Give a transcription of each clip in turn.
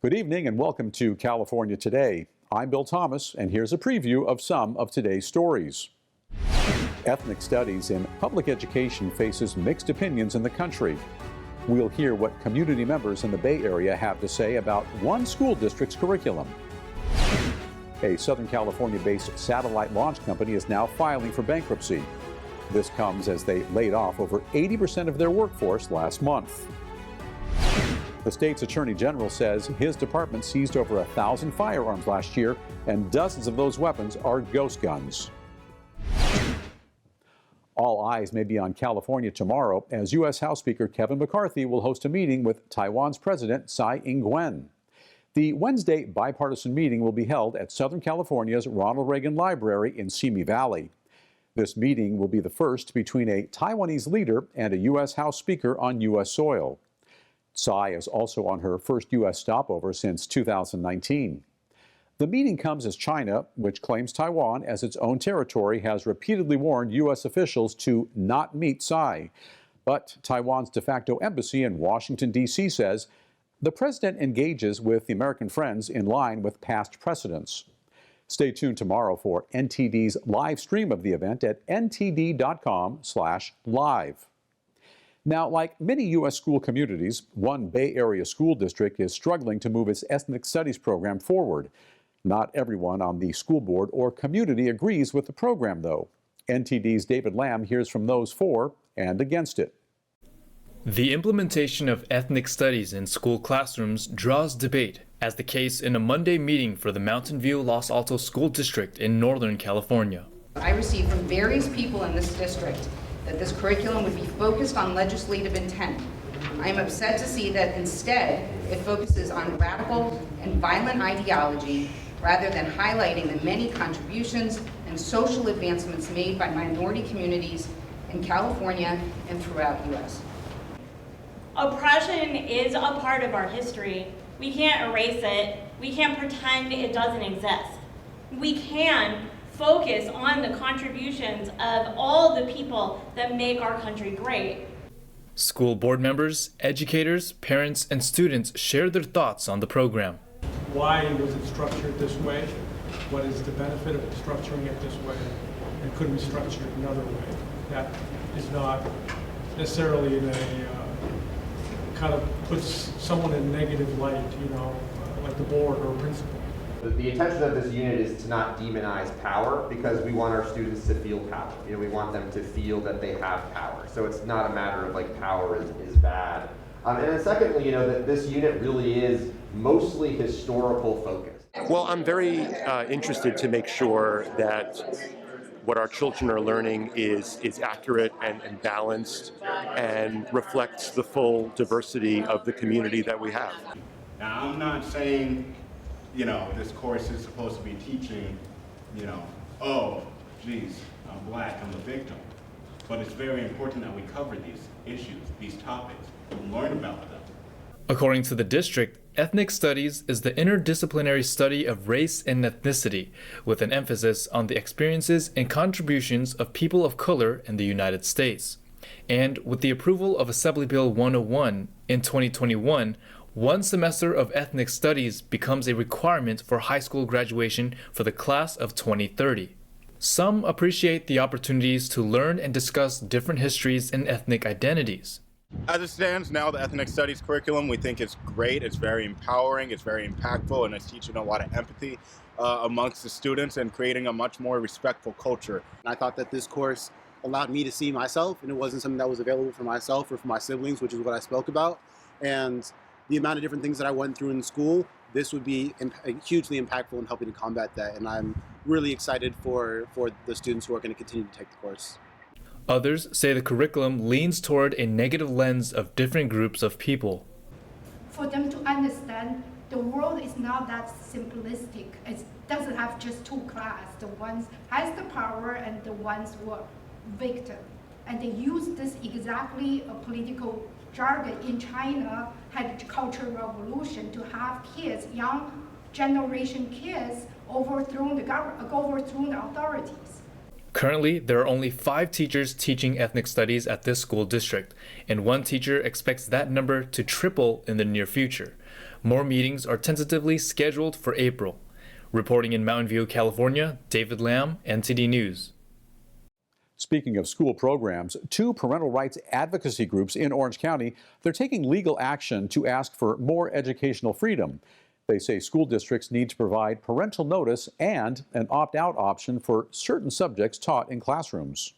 Good evening and welcome to California Today. I'm Bill Thomas, and here's a preview of some of today's stories. Ethnic studies in public education faces mixed opinions in the country. We'll hear what community members in the Bay Area have to say about one school district's curriculum. A Southern California-based satellite launch company is now filing for bankruptcy. This comes as they laid off over 80% of their workforce last month. The state's attorney general says his department seized over 1,000 firearms last year, and dozens of those weapons are ghost guns. All eyes may be on California tomorrow as U.S. House Speaker Kevin McCarthy will host a meeting with Taiwan's President Tsai Ing-wen. The Wednesday bipartisan meeting will be held at Southern California's Ronald Reagan Library in Simi Valley. This meeting will be the first between a Taiwanese leader and a U.S. House Speaker on U.S. soil. Tsai is also on her first U.S. stopover since 2019. The meeting comes as China, which claims Taiwan as its own territory, has repeatedly warned U.S. officials to not meet Tsai. But Taiwan's de facto embassy in Washington, D.C. says the president engages with the American friends in line with past precedents. Stay tuned tomorrow for NTD's live stream of the event at ntd.com/live. Now, like many U.S. school communities, one Bay Area school district is struggling to move its ethnic studies program forward. Not everyone on the school board or community agrees with the program, though. NTD's David Lamb hears from those for and against it. The implementation of ethnic studies in school classrooms draws debate, as the case in a Monday meeting for the Mountain View Los Altos School District in Northern California. I received from various people in this district that this curriculum would be focused on legislative intent. I am upset to see that instead it focuses on radical and violent ideology rather than highlighting the many contributions and social advancements made by minority communities in California and throughout U.S. Oppression is a part of our history. We can't erase it. We can't pretend it doesn't exist. We can focus on the contributions of all the people that make our country great. School board members, educators, parents, and students shared their thoughts on the program. Why was it structured this way? What is the benefit of structuring it this way? And could we structure it another way? That is not necessarily in a kind of puts someone in a negative light, like the board or principal. The intention of this unit is to not demonize power, because we want our students to feel power. We want them to feel that they have power. So it's not a matter of like power is bad. And then secondly, that this unit really is mostly historical focused. Well, I'm very interested to make sure that what our children are learning is accurate and balanced and reflects the full diversity of the community that we have. Now, I'm not saying this course is supposed to be teaching, oh, geez, I'm black, I'm a victim. But it's very important that we cover these issues, these topics, and learn about them. According to the district, ethnic studies is the interdisciplinary study of race and ethnicity, with an emphasis on the experiences and contributions of people of color in the United States. And with the approval of Assembly Bill 101 in 2021, one semester of ethnic studies becomes a requirement for high school graduation for the class of 2030. Some appreciate the opportunities to learn and discuss different histories and ethnic identities. As it stands now, the ethnic studies curriculum, we think it's great, it's very empowering, it's very impactful, and it's teaching a lot of empathy amongst the students and creating a much more respectful culture. I thought that this course allowed me to see myself, and it wasn't something that was available for myself or for my siblings, which is what I spoke about. And the amount of different things that I went through in school, this would be hugely impactful in helping to combat that. And I'm really excited for the students who are going to continue to take the course. Others say the curriculum leans toward a negative lens of different groups of people. For them to understand the world is not that simplistic. It doesn't have just two classes. The ones has the power and the ones who are victim. And they use this exactly a political jargon in China, had a cultural revolution to have kids, young generation kids, overthrown the authorities. Currently, there are only 5 teachers teaching ethnic studies at this school district, and 1 teacher expects that number to triple in the near future. More meetings are tentatively scheduled for April. Reporting in Mountain View, California, David Lamb, NTD News. Speaking of school programs, 2 parental rights advocacy groups in Orange County, they're taking legal action to ask for more educational freedom. They say school districts need to provide parental notice and an opt-out option for certain subjects taught in classrooms.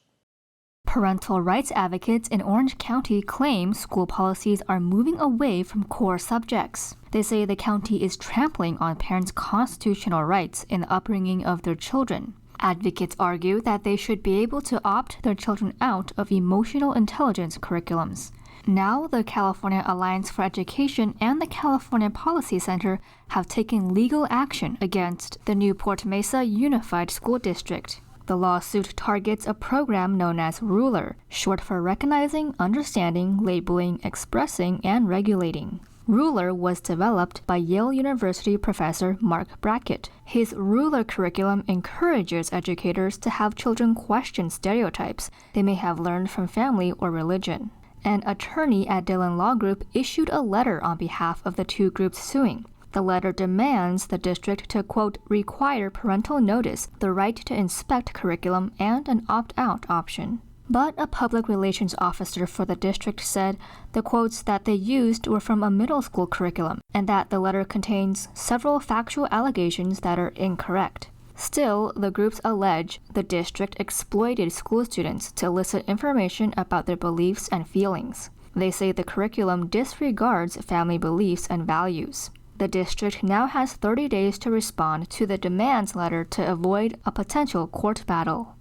Parental rights advocates in Orange County claim school policies are moving away from core subjects. They say the county is trampling on parents' constitutional rights in the upbringing of their children. Advocates argue that they should be able to opt their children out of emotional intelligence curriculums. Now, the California Alliance for Education and the California Policy Center have taken legal action against the Newport Mesa Unified School District. The lawsuit targets a program known as RULER, short for Recognizing, Understanding, Labeling, Expressing, and Regulating. RULER was developed by Yale University professor Mark Brackett. His RULER curriculum encourages educators to have children question stereotypes they may have learned from family or religion. An attorney at Dillon Law Group issued a letter on behalf of the 2 groups suing. The letter demands the district to, quote, require parental notice, the right to inspect curriculum, and an opt-out option. But a public relations officer for the district said the quotes that they used were from a middle school curriculum and that the letter contains several factual allegations that are incorrect. Still, the groups allege the district exploited school students to elicit information about their beliefs and feelings. They say the curriculum disregards family beliefs and values. The district now has 30 days to respond to the demands letter to avoid a potential court battle.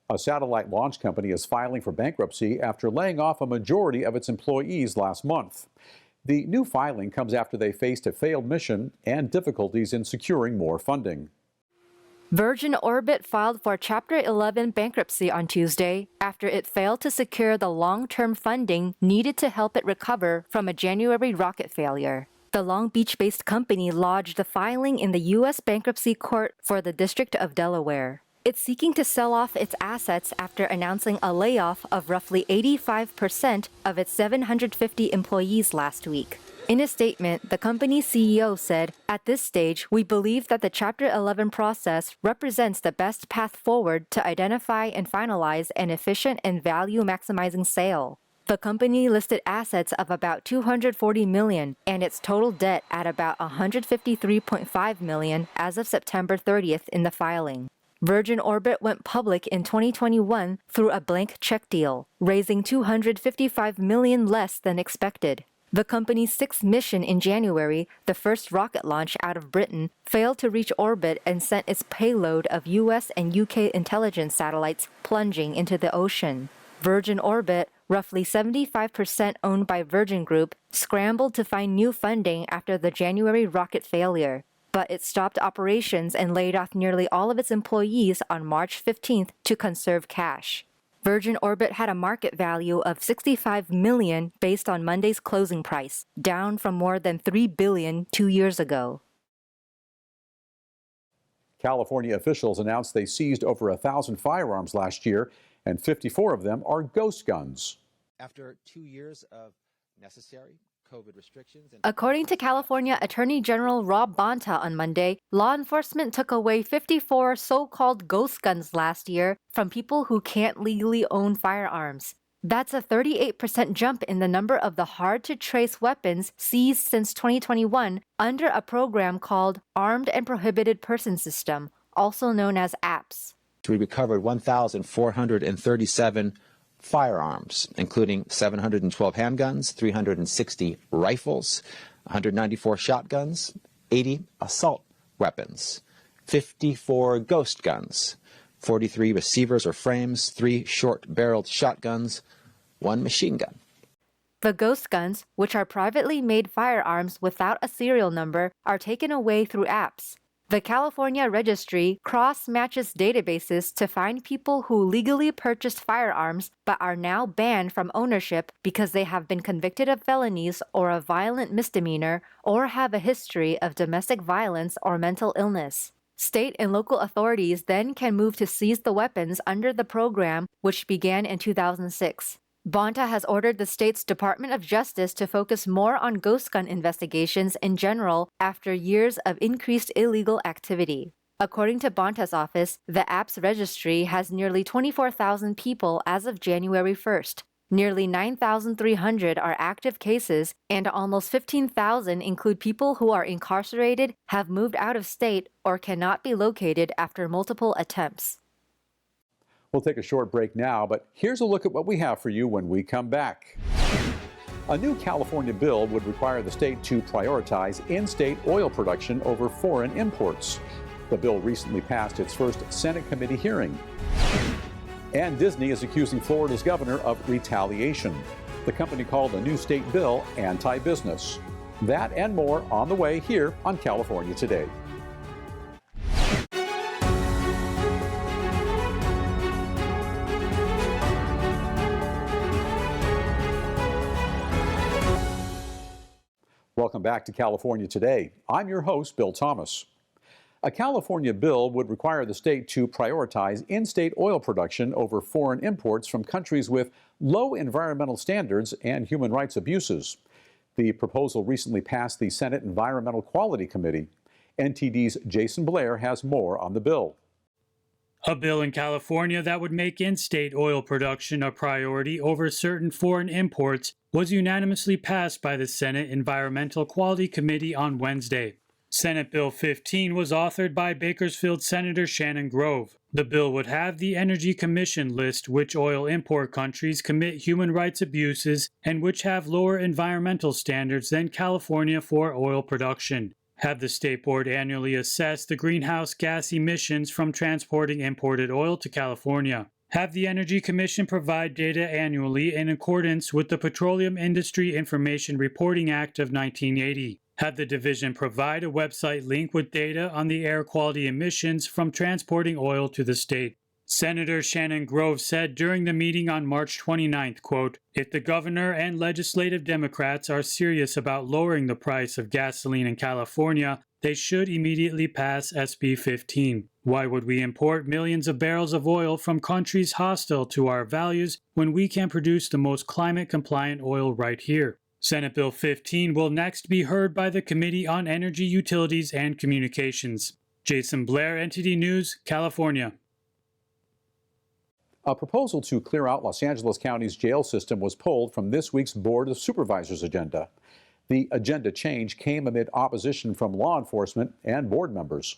A satellite launch company is filing for bankruptcy after laying off a majority of its employees last month. The new filing comes after they faced a failed mission and difficulties in securing more funding. Virgin Orbit filed for Chapter 11 bankruptcy on Tuesday after it failed to secure the long-term funding needed to help it recover from a January rocket failure. The Long Beach-based company lodged the filing in the U.S. bankruptcy court for the District of Delaware. It's seeking to sell off its assets after announcing a layoff of roughly 85% of its 750 employees last week. In a statement, the company's CEO said, "At this stage, we believe that the Chapter 11 process represents the best path forward to identify and finalize an efficient and value-maximizing sale." The company listed assets of about $240 million and its total debt at about $153.5 million as of September 30th in the filing. Virgin Orbit went public in 2021 through a blank check deal, raising $255 million less than expected. The company's 6th mission in January, the first rocket launch out of Britain, failed to reach orbit and sent its payload of US and UK intelligence satellites plunging into the ocean. Virgin Orbit, roughly 75% owned by Virgin Group, scrambled to find new funding after the January rocket failure. But it stopped operations and laid off nearly all of its employees on March 15th to conserve cash. Virgin Orbit had a market value of $65 million based on Monday's closing price, down from more than $3 billion 2 years ago. California officials announced they seized over 1,000 firearms last year, and 54 of them are ghost guns. After 2 years of necessary COVID restrictions. According to California Attorney General Rob Bonta on Monday, law enforcement took away 54 so-called ghost guns last year from people who can't legally own firearms. That's a 38% jump in the number of the hard-to-trace weapons seized since 2021 under a program called Armed and Prohibited Person System, also known as APS. We recovered 1,437 firearms, including 712 handguns, 360 rifles, 194 shotguns, 80 assault weapons, 54 ghost guns, 43 receivers or frames, 3 short-barreled shotguns, 1 machine gun. The ghost guns, which are privately made firearms without a serial number, are taken away through apps. The California Registry cross-matches databases to find people who legally purchased firearms but are now banned from ownership because they have been convicted of felonies or a violent misdemeanor or have a history of domestic violence or mental illness. State and local authorities then can move to seize the weapons under the program, which began in 2006. Bonta has ordered the state's Department of Justice to focus more on ghost gun investigations in general after years of increased illegal activity. According to Bonta's office, the app's registry has nearly 24,000 people as of January 1st. Nearly 9,300 are active cases, and almost 15,000 include people who are incarcerated, have moved out of state, or cannot be located after multiple attempts. We'll take a short break now, but here's a look at what we have for you when we come back. A new California bill would require the state to prioritize in-state oil production over foreign imports. The bill recently passed its first Senate committee hearing. And Disney is accusing Florida's governor of retaliation. The company called a new state bill anti-business. That and more on the way here on California Today. Welcome back to California Today. I'm your host, Bill Thomas. A California bill would require the state to prioritize in-state oil production over foreign imports from countries with low environmental standards and human rights abuses. The proposal recently passed the Senate Environmental Quality Committee. NTD's Jason Blair has more on the bill. A bill in California that would make in-state oil production a priority over certain foreign imports was unanimously passed by the Senate Environmental Quality Committee on Wednesday. Senate Bill 15 was authored by Bakersfield Senator Shannon Grove. The bill would have the Energy Commission list which oil import countries commit human rights abuses and which have lower environmental standards than California for oil production. Have the State Board annually assess the greenhouse gas emissions from transporting imported oil to California. Have the Energy Commission provide data annually in accordance with the Petroleum Industry Information Reporting Act of 1980. Have the division provide a website link with data on the air quality emissions from transporting oil to the state. Senator Shannon Grove said during the meeting on March 29th, quote, "If the governor and legislative Democrats are serious about lowering the price of gasoline in California, they should immediately pass SB 15. Why would we import millions of barrels of oil from countries hostile to our values when we can produce the most climate-compliant oil right here?" Senate Bill 15 will next be heard by the Committee on Energy, Utilities, and Communications. Jason Blair, NTD News, California. A proposal to clear out Los Angeles County's jail system was pulled from this week's Board of Supervisors agenda. The agenda change came amid opposition from law enforcement and board members.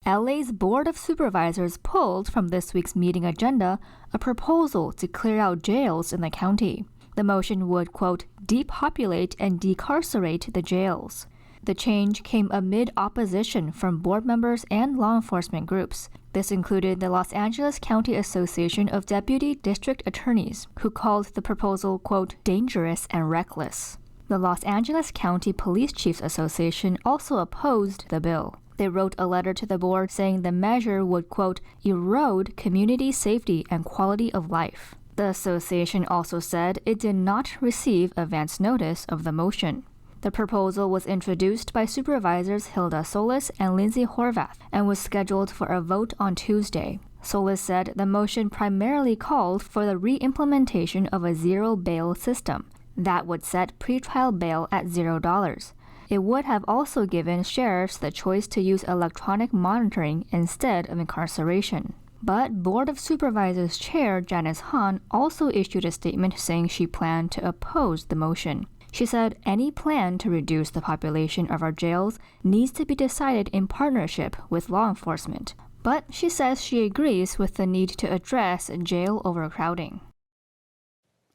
LA's Board of Supervisors pulled from this week's meeting agenda a proposal to clear out jails in the county. The motion would, quote, depopulate and decarcerate the jails. The change came amid opposition from board members and law enforcement groups. This included the Los Angeles County Association of Deputy District Attorneys, who called the proposal, quote, dangerous and reckless. The Los Angeles County Police Chiefs Association also opposed the bill. They wrote a letter to the board saying the measure would, quote, erode community safety and quality of life. The association also said it did not receive advance notice of the motion. The proposal was introduced by Supervisors Hilda Solis and Lindsay Horvath and was scheduled for a vote on Tuesday. Solis said the motion primarily called for the re-implementation of a zero bail system that would set pretrial bail at $0. It would have also given sheriffs the choice to use electronic monitoring instead of incarceration. But Board of Supervisors Chair Janice Hahn also issued a statement saying she planned to oppose the motion. She said any plan to reduce the population of our jails needs to be decided in partnership with law enforcement. But she says she agrees with the need to address jail overcrowding.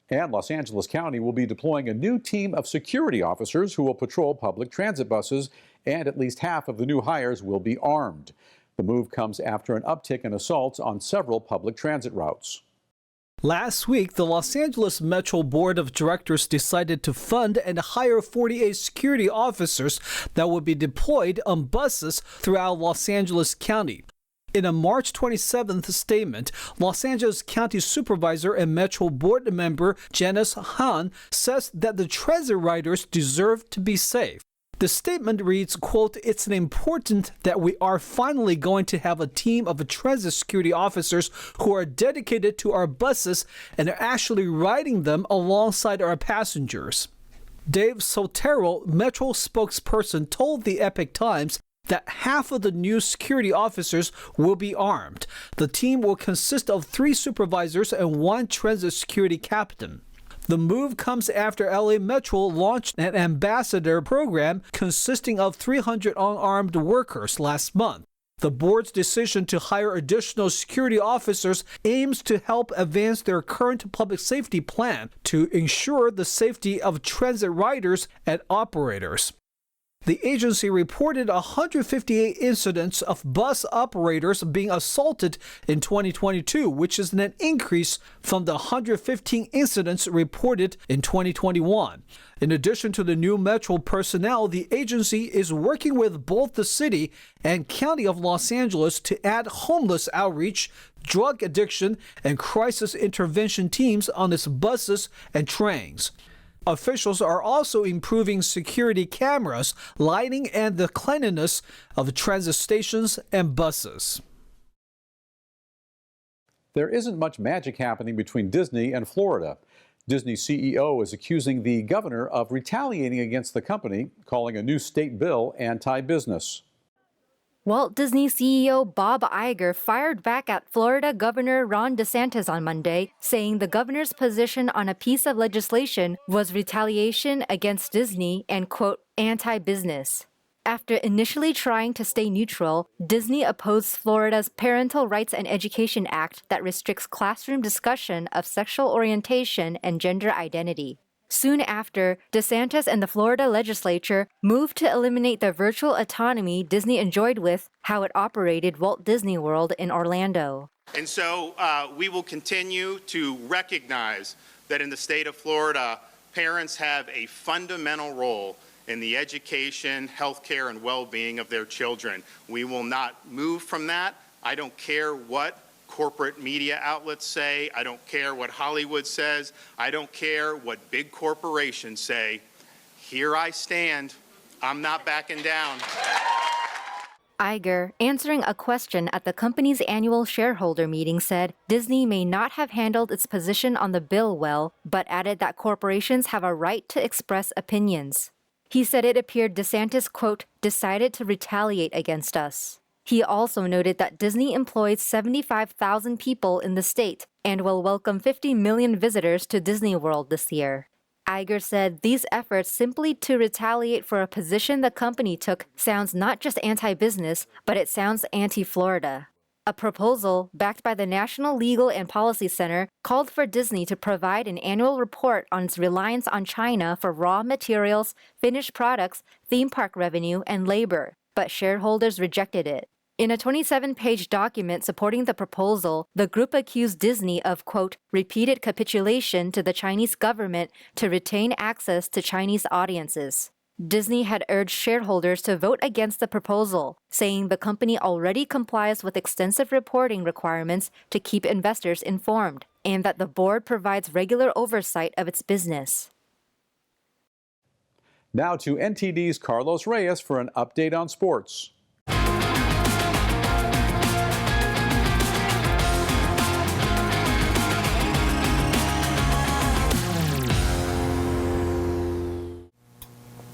And Los Angeles County will be deploying a new team of security officers who will patrol public transit buses, and at least half of the new hires will be armed. The move comes after an uptick in assaults on several public transit routes. Last week, the Los Angeles Metro Board of Directors decided to fund and hire 48 security officers that would be deployed on buses throughout Los Angeles County. In a March 27th statement, Los Angeles County Supervisor and Metro Board member Janice Hahn says that the transit riders deserve to be safe. The statement reads, quote, "It's important that we are finally going to have a team of transit security officers who are dedicated to our buses and are actually riding them alongside our passengers." Dave Sotero, Metro spokesperson, told the Epoch Times that half of the new security officers will be armed. The team will consist of 3 supervisors and 1 transit security captain. The move comes after LA Metro launched an ambassador program consisting of 300 unarmed workers last month. The board's decision to hire additional security officers aims to help advance their current public safety plan to ensure the safety of transit riders and operators. The agency reported 158 incidents of bus operators being assaulted in 2022, which is an increase from the 115 incidents reported in 2021. In addition to the new Metro personnel, the agency is working with both the city and county of Los Angeles to add homeless outreach, drug addiction, and crisis intervention teams on its buses and trains. Officials are also improving security cameras, lighting, and the cleanliness of transit stations and buses. There isn't much magic happening between Disney and Florida. Disney CEO is accusing the governor of retaliating against the company, calling a new state bill anti-business. Walt Disney CEO Bob Iger fired back at Florida Governor Ron DeSantis on Monday, saying the governor's position on a piece of legislation was retaliation against Disney and, quote, anti-business. After initially trying to stay neutral, Disney opposed Florida's Parental Rights and Education Act that restricts classroom discussion of sexual orientation and gender identity. Soon after, DeSantis and the Florida legislature moved to eliminate the virtual autonomy Disney enjoyed with how it operated Walt Disney World in Orlando. And so we will continue to recognize that in the state of Florida, parents have a fundamental role in the education, healthcare, and well-being of their children. We will not move from that. I don't care what corporate media outlets say. I don't care what Hollywood says. I don't care what big corporations say. Here I stand. I'm not backing down. Iger, answering a question at the company's annual shareholder meeting, said Disney may not have handled its position on the bill well, but added that corporations have a right to express opinions. He said it appeared DeSantis, quote, decided to retaliate against us. He also noted that Disney employs 75,000 people in the state and will welcome 50 million visitors to Disney World this year. Iger said these efforts simply to retaliate for a position the company took sounds not just anti-business, but it sounds anti-Florida. A proposal, backed by the National Legal and Policy Center, called for Disney to provide an annual report on its reliance on China for raw materials, finished products, theme park revenue, and labor, but shareholders rejected it. In a 27-page document supporting the proposal, the group accused Disney of, quote, repeated capitulation to the Chinese government to retain access to Chinese audiences. Disney had urged shareholders to vote against the proposal, saying the company already complies with extensive reporting requirements to keep investors informed, and that the board provides regular oversight of its business. Now to NTD's Carlos Reyes for an update on sports.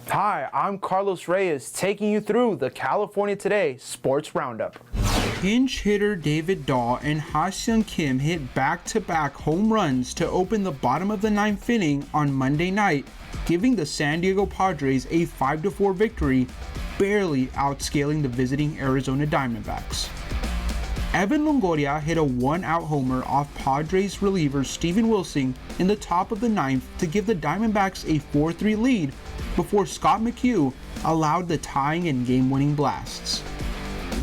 Hi, I'm Carlos Reyes, taking you through the California Today Sports Roundup. Hinge hitter David Dahl and Ha-Seong Kim hit back-to-back home runs to open the bottom of the ninth inning on Monday night, giving the San Diego Padres a 5-4 victory, barely outscaling the visiting Arizona Diamondbacks. Evan Longoria hit a one-out homer off Padres reliever Steven Wilson in the top of the ninth to give the Diamondbacks a 4-3 lead before Scott McHugh allowed the tying and game-winning blasts.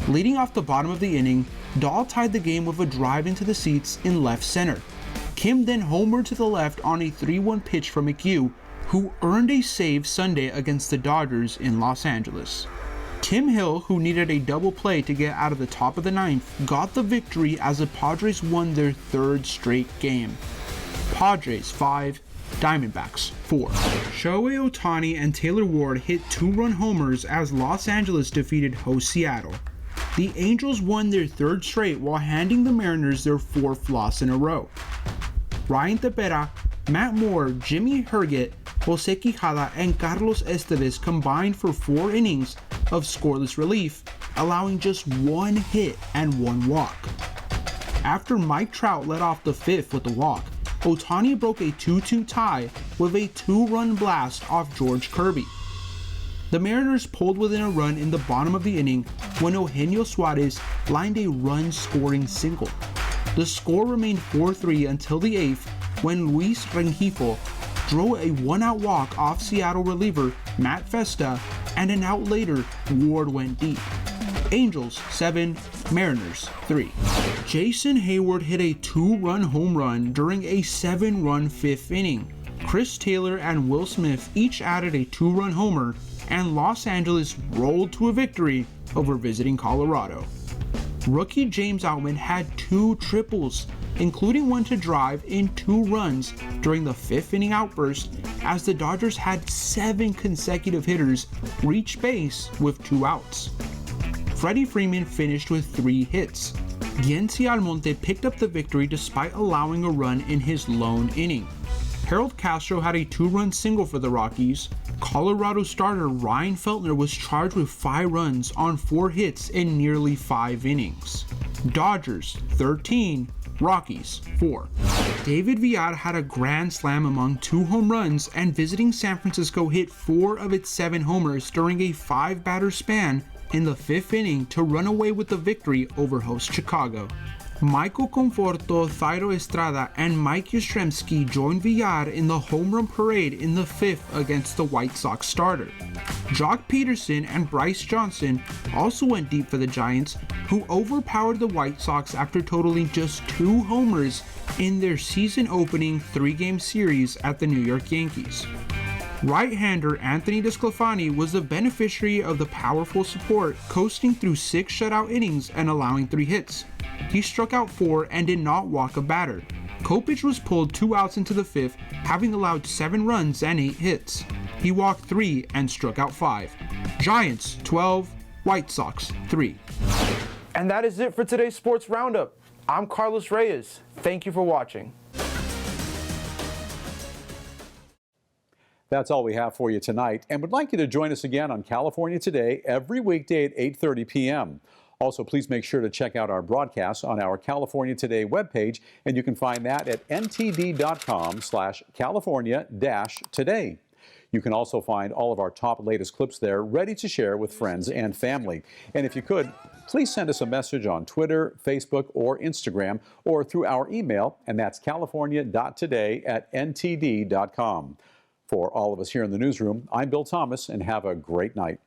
Leading off the bottom of the inning, Dahl tied the game with a drive into the seats in left center. Kim then homered to the left on a 3-1 pitch from McHugh, who earned a save Sunday against the Dodgers in Los Angeles. Tim Hill, who needed a double play to get out of the top of the ninth, got the victory as the Padres won their third straight game. Padres 5, Diamondbacks 4. Shohei Ohtani and Taylor Ward hit 2-run homers as Los Angeles defeated host Seattle. The Angels won their 3rd straight while handing the Mariners their 4th loss in a row. Ryan Tepera, Matt Moore, Jimmy Herget, Jose Quijada, and Carlos Estevez combined for 4 innings of scoreless relief, allowing just 1 hit and 1 walk. After Mike Trout led off the 5th with a walk, Ohtani broke a 2-2 tie with a 2-run blast off George Kirby. The Mariners pulled within a run in the bottom of the inning when Eugenio Suarez lined a run-scoring single. The score remained 4-3 until the 8th when Luis Rengifo drew a 1-out walk off Seattle reliever Matt Festa, and an out later, Ward went deep. Angels 7, Mariners 3. Jason Hayward hit a 2-run home run during a 7-run 5th inning. Chris Taylor and Will Smith each added a 2-run homer, and Los Angeles rolled to a victory over visiting Colorado. Rookie James Outman had 2 triples, including one to drive in 2 runs during the 5th inning outburst, as the Dodgers had 7 consecutive hitters reach base with 2 outs. Freddie Freeman finished with 3 hits. Yency Almonte picked up the victory despite allowing a run in his lone inning. Harold Castro had a 2-run single for the Rockies. Colorado starter Ryan Feltner was charged with 5 runs on 4 hits in nearly 5 innings. Dodgers 13, Rockies 4. David Villar had a grand slam among 2 home runs, and visiting San Francisco hit 4 of its 7 homers during a 5-batter span in the 5th inning to run away with the victory over host Chicago. Michael Conforto, Thairo Estrada, and Mike Yastrzemski joined Villar in the home run parade in the 5th against the White Sox starter. Jock Peterson and Bryce Johnson also went deep for the Giants, who overpowered the White Sox after totaling just 2 homers in their season-opening 3-game series at the New York Yankees. Right-hander Anthony DeSclafani was the beneficiary of the powerful support, coasting through 6 shutout innings and allowing 3 hits. He struck out 4 and did not walk a batter. Kopech was pulled 2 outs into the 5th, having allowed 7 runs and 8 hits. He walked 3 and struck out 5. Giants 12, White Sox 3. And that is it for today's Sports Roundup. I'm Carlos Reyes. Thank you for watching. That's all we have for you tonight, and would like you to join us again on California Today every weekday at 8:30 p.m. Also, please make sure to check out our broadcasts on our California Today webpage, and you can find that at ntd.com/California-Today. You can also find all of our top latest clips there, ready to share with friends and family. And if you could, please send us a message on Twitter, Facebook, or Instagram, or through our email, and that's california.today@ntd.com. For all of us here in the newsroom, I'm Bill Thomas, and have a great night.